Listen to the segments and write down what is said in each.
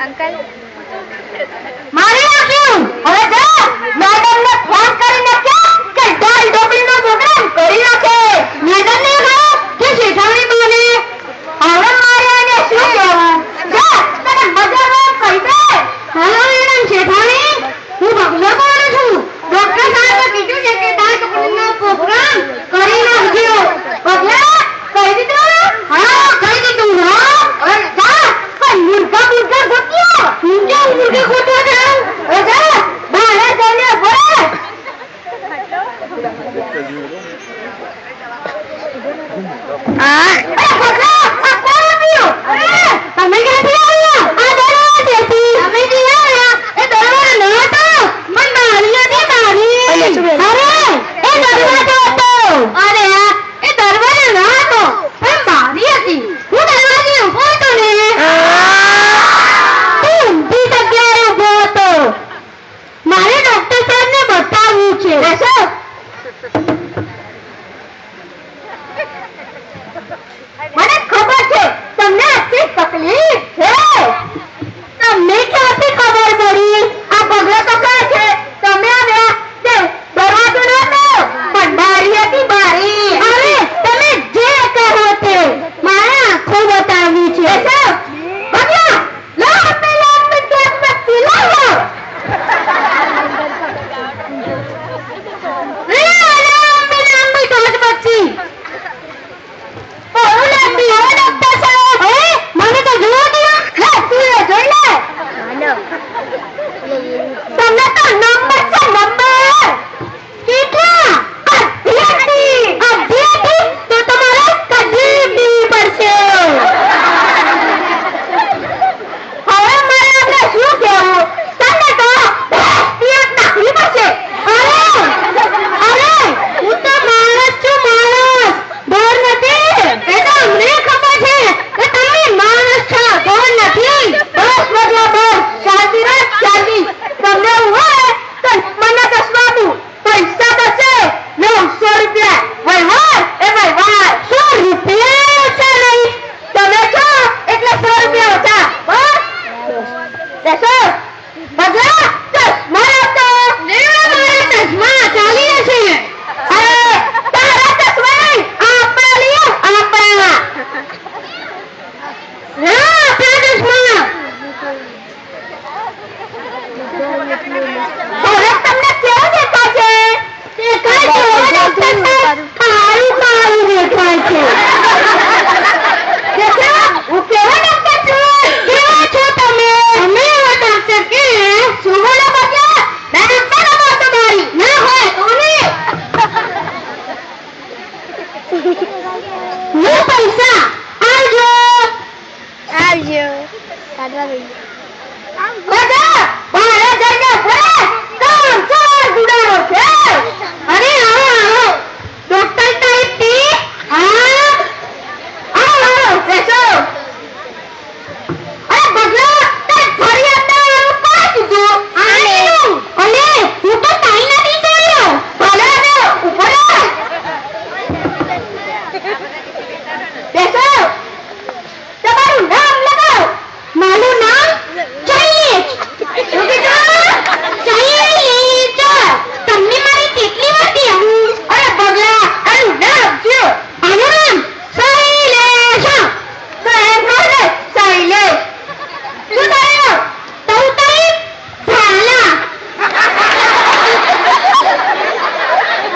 Uncle મારી નાખ્યું. હવે જા મેડમને ફોન કરીને કે દાલ ઢોકળીનો પ્રોગ્રામ કરી નાખે. મેડમને કહો કે શેઠાણી બોલે. હવે મારે એને શું કહેવું? જા તને મજામાં કહી દે. હેલો મેડમ શેઠાણી, હું બગલો બોલું છું. ડોક્ટર સાહેબે કીધું છે કે દાલ ઢોકળીનો પ્રોગ્રામ કરી નાખજો. બગલા કહી દીધું? હા કહી દીધું. હા હવે જા પણ મુર્ગા ગોત્યો. મુર્ગા ગોતવા જાઉં. હવે જા બહાર જઈને બોલે. તમે ક્યાંથી આવ્યા? આ દરવાજેથી. તમે જે આવ્યા એ દરવાજો ન હતો, પણ બારી હતી બારી. અરે એ દરવાજો હતો. અરે એ દરવાજો ન હતો, પણ બારી હતી. હું દરવાજે ઉભો હતો ને. ઊંધી જગ્યાએ ઉભો હતો. મારે ડોક્ટર સાહેબને બતાવવું છે. મને ખબર છે તમને આટલી તકલીફ છે. તમને ક્યાંથી ખબર પડી? આ પગલો તો કહે છે તમે આવ્યા તે દરવાજો નહોતો, પણ બારી હતી બારી. અરે તમે જે કહો તે મારે આંખો બતાવવી છે. પગલા લો પેલા ગેસ બત્તી લાવો. તમને તો નંબર છે નંબર. કેટલા? અઢી તો તમારે કઢી પીવી પડશે. હવે મારે આપણે શું કહેવું? તમને તો નાખવી પડશે. અરે હું તો માણસ છું, માણસ બોર નથી. એ તો અમને ખબર છે કે તમે માણસ છો, બોર નથી. બસ બદલો બસ શાંતિ રાખ શાંતિ. તમને એવું હોય તો મને દસવા આપું. પૈસા થશે 900 રૂપિયા. વહીવટ એ વહીવટ. 100 રૂપિયા ઓછા નહીં. તમે છો એટલે 100 રૂપિયા ઓછા. બસ બેસો. બગલા ચશ્મા રાખો. મારા ચશ્મા ચાલી જશે. અરે તારા ચશ્મા નહીં, આપણા લઈએ આપણા. હા આપણા ચશ્મા. હવે તમને કેવું દેખાય છે? દેખાય છે ખારું ખારું દેખાય છે. હું કેવો ડોક્ટર છું? કેવા છો તમે? અમે એવા ડોક્ટર કે શું બોલો બગલા? ના ડોક્ટર અમાર તો મારી ના હોય તો નહીં. લો પૈસા આવજો. આવજો કાઢવા ગઈ. બધા બહાર જઈને ફરે. કામ ચાર ગુડાનો છે. અરે આવો આવો ડોક્ટર સાહેબ થી. હા આવો બેસો. અરે બગલા તાર ઘરે હતા કોણ કીધું? આનું. અલે હું તો તાઈ નથી કર્યો. ભલે ને ઉપર બેસો. તમારું નામ લગાવો. મારું નામ શૈલેષ. શું કીધું? શૈલેષ. તમને મારી કેટલી વાર કહેવું? અરે બગલા આનું નામ શું? આનું નામ શૈલેષ. તો એમ કહો ને શૈલેષ. શું થયું? તો ઉતારી ઝાલા.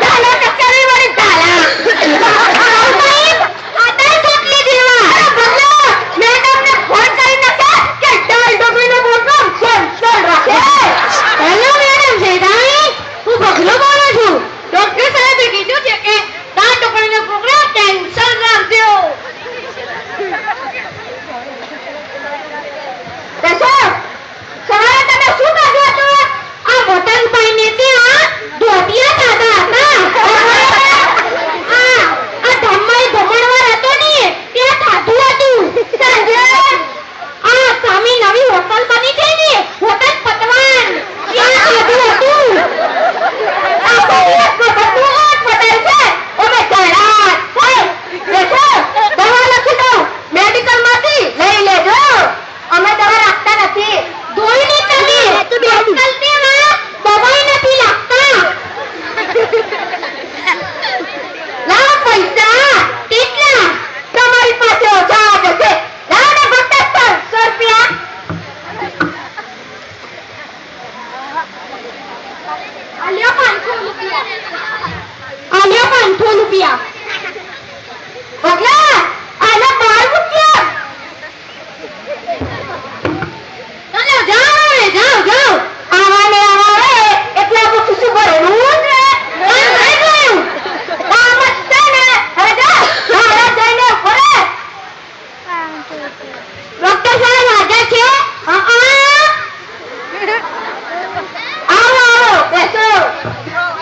ઝાલા ચક્કરી વળી ઝાલા. મેડમને ફોન કરીને કે દાલ ઢોકળીનો પ્રોગ્રામ કેન્સલ રાખે. આલ્યો 500 રૂપિયા. આલ્યો 500 રૂપિયા. પગલા આને 12 રૂપિયા. ચાલો જાઓ જાઓ. આવાને આવા એટલે આપણું ખુશી ભરેલું છે. નહીં ગયું. કામ જ છે ને. હવે જા. મારા જઈને ફરે. ડોક્ટર સાહેબ હાજર છે? આવો બેસો.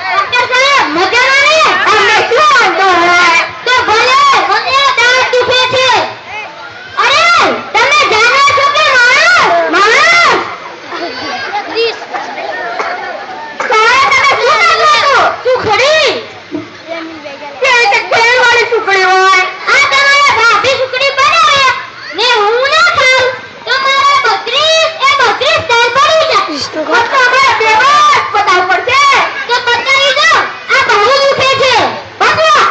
ડોક્ટર સાહેબ મજામાં ને? અમને શું વાંધો હોય? તો ભલે મને દાંત દુખે છે. અરે તમે જાણો છો કે માણસ સુખડી વાળી સુખડી હોય. આ તમારા ભાભી સુખડી બનાવે ને હું ના ખાઉં તો મારા 32 સાલ પડી જાય. તો અમારે બેવાસ બતાવવું પડશે. તો બતાવી દો. આ બહુ દુખે છે. ભગવા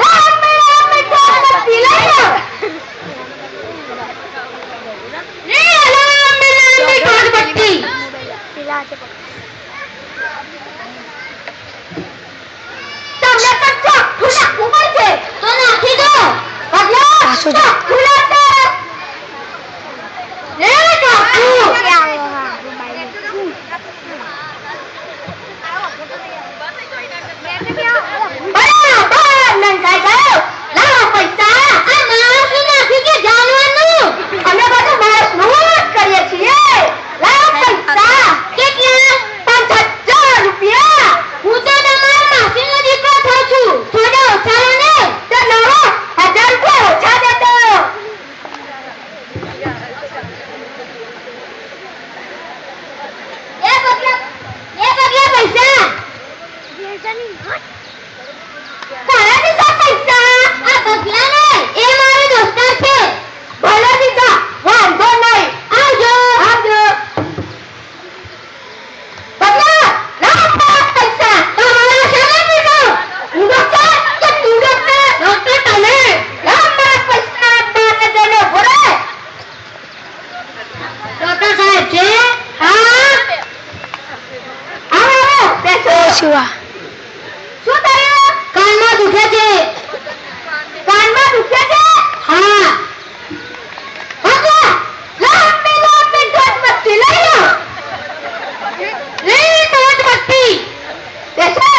રામ પી લઈ લો. ને લાંબી ગણપતિ તમને તો ચોખ્ખું નાખવું પડશે. તો નાખી દો. ભગવા ચોખ્ખું નાખો. લે ચોખ્ખું. બરાબર નંગાઈ ગયો. લાવો પૈસા. આ માણસનું નથી કે જાનવરનું? અમે બધું માણસનું જ કરીએ છીએ. લાવો પૈસા. કેટલા? 5000 રૂપિયા. હું તો તમારા માસીનો દીકરો થઉં છું. થોડા ઓછા લો ને. તો લાવો 1000 રૂપિયા ઓછા દેતો. એ પગલા પૈસા. તારા દીધા પૈસા. આ પગલા ને એ મારો દોસ્તાર છે. ભલે દીધા વાંધો નહીં. આવજો. પગલા લાવ પૈસા. તમારા શાને દીધો? હું ડોક્ટર કે તું ડોક્ટર? ડોક્ટર તમે. લાવ મારા પૈસા. બાને દેનો ભરે. ડોક્ટર સાહેબ છે? હા. આવો બેસો. શું થયું? કાનમાં દુખે છે. કાનમાં દુખે છે? હા. ભગવા લાંબી ધોધમસ્તી લઈ લો. ધોધમસ્તી. બેસો.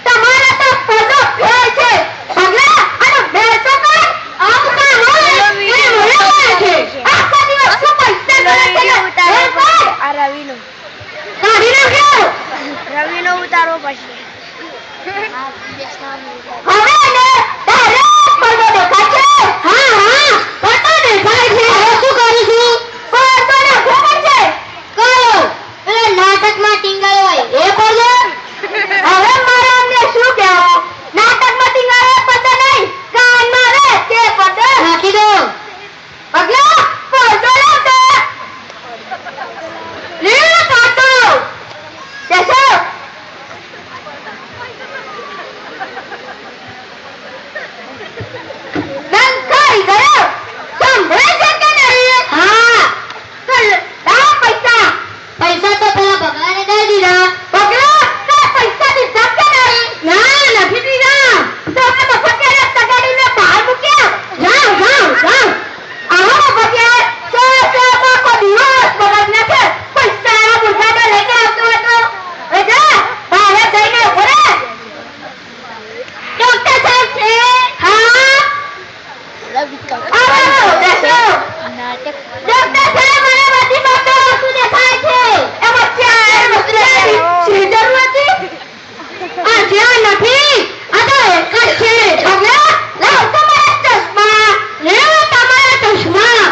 તમારે તો પદો ફેર છે. ભગલા આનો બેસો કર. આમ કામ હોય એને મળે છે. આખો દિવસ શું પૈસા કરે છે? આ રવિનો ઉતારવો પડશે. હવે ને તારે પડદો દેખાય છે. હા પડદો દેખાય છે. હવે શું કરીશું? પડદો નાખવો પડશે. કયો? પેલા નાટકમાં ટીંગાયો હોય એ પડદો. હવે મારે અમને શું કહેવું? નાટકમાં ટીંગાયો પડદો નહીં, કાનમાં આવે તે પડદો નાખી દો. પગલા પડદો લાવતો. લે કાઢો. બેસો. બંકાઈ ગયો. સંભળે છે કે નહીં? હા. તો લાવ પૈસા. પૈસા તો પેલા ભગવાને દઈ દીધા. ભગવાન તે પૈસા દીધા કે નહીં? ના નથી દીધા. તો અમે બફતિયાને તગાડીને બહાર મૂક્યા. જાઓ. આવો બફતિયાર. સોમાં કોઈ દિવસ બગાડ નાખે. પૈસા મુઠામાં લઈને આવતો હતો. હવે જા બહાર જઈને ઉભો રહે. ડોક્ટર સાહેબ છે? હા. આવો બેસો. ડોક્ટર સાહેબ મને બધી બાબતો વસ્તુ દેખાય છે. એમાં ચાર વસ્તુ સીધર હતી. આ જ્યાં નથી. આ તો એક જ છે. ભગલા લાવ તમારા ચશ્મા. લેવો તમારા ચશ્મા.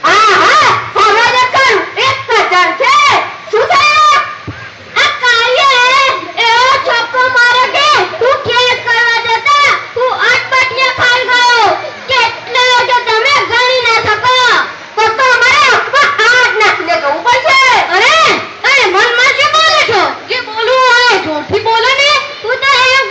હા હવે કરું. 1000 છે. શું થયું? આ કાર્ય એવો છક્કો મારે કે તું ખેલ કરવા જતા તું અટપટીયા ખાઈ ગયો. કેટલે કે તમે ગણી ના શકો. તો અમારે આંખમાં હાથ નાખીને જવું પડશે. અરે મનમાં જે બોલે છો? જે બોલવું હોય જોરથી બોલો ને. તું તો એમ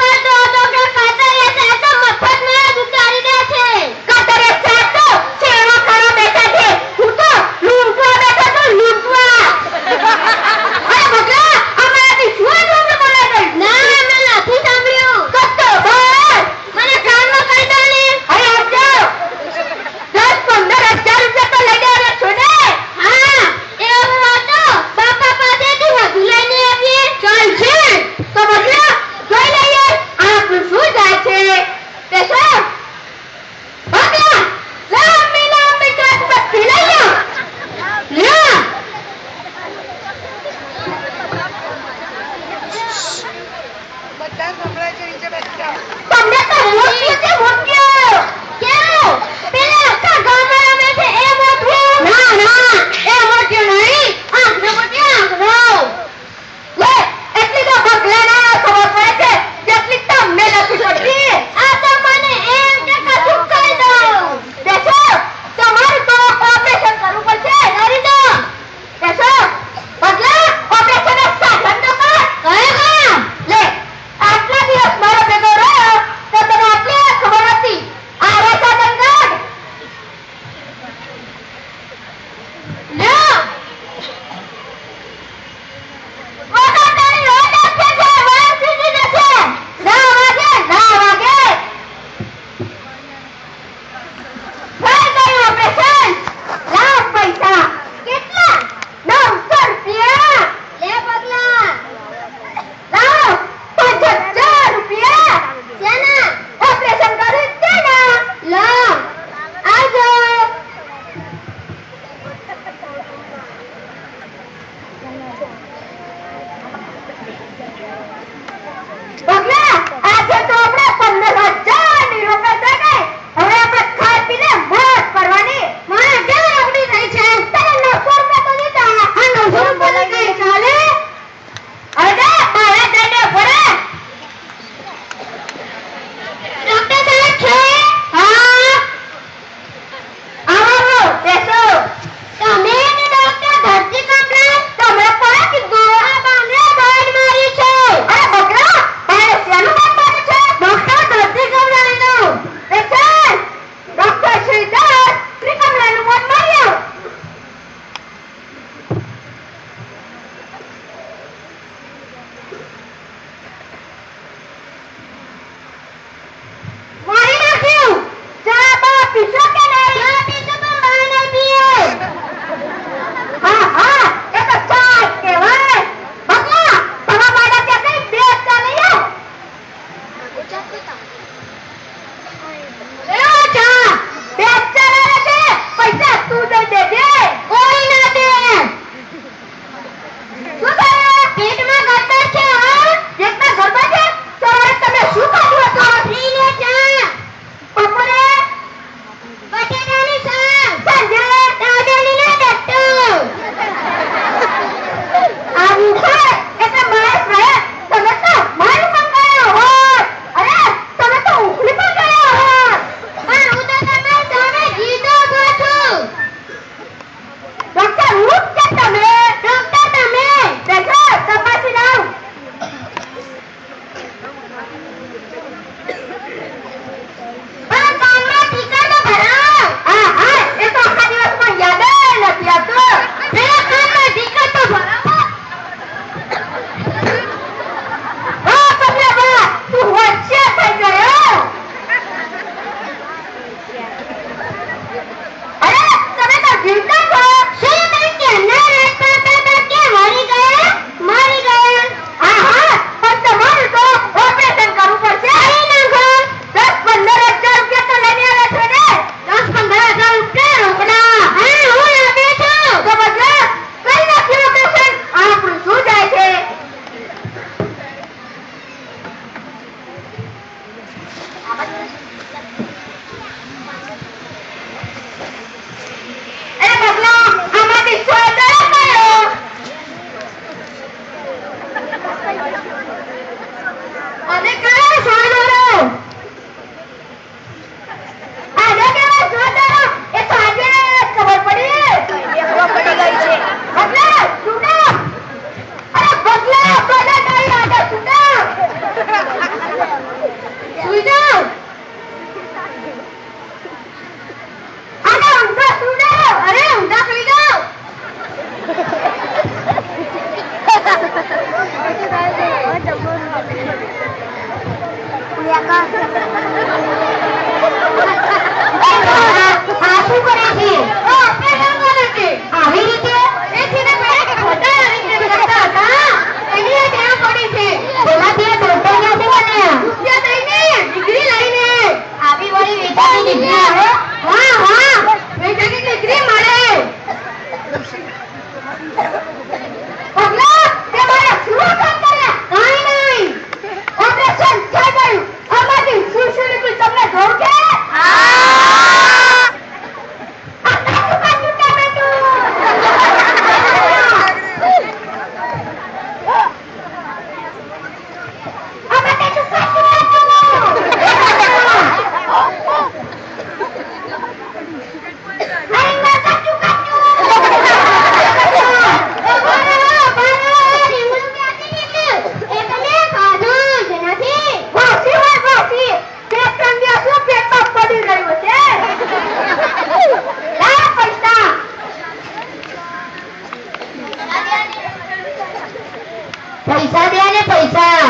પૈસા દે ને પૈસા.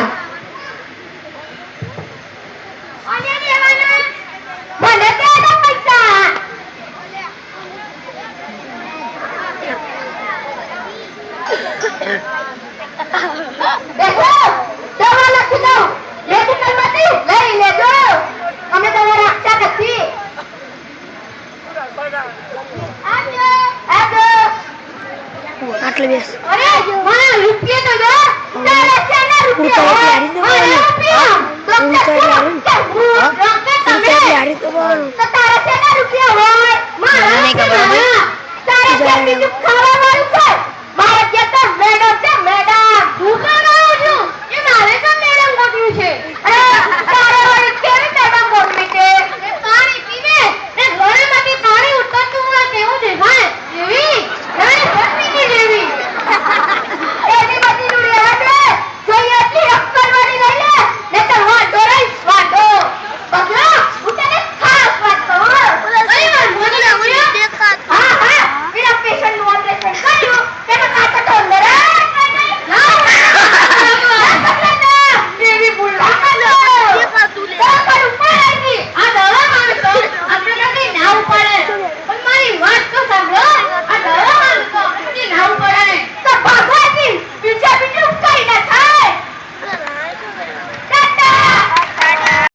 મને દે ને પૈસા. દેખો દવા લખી દો મેડિકલમાંથી લઈ લેજો. અમે તમારા આપતા નથી. આટલે બેસ. અરે મને રૂપિયા તો દો. તારા શેના રૂપિયા? તારા શેના રૂપિયા હોય? મારા નહીં ખબર. તારા શેના ખાવા વાળું છે.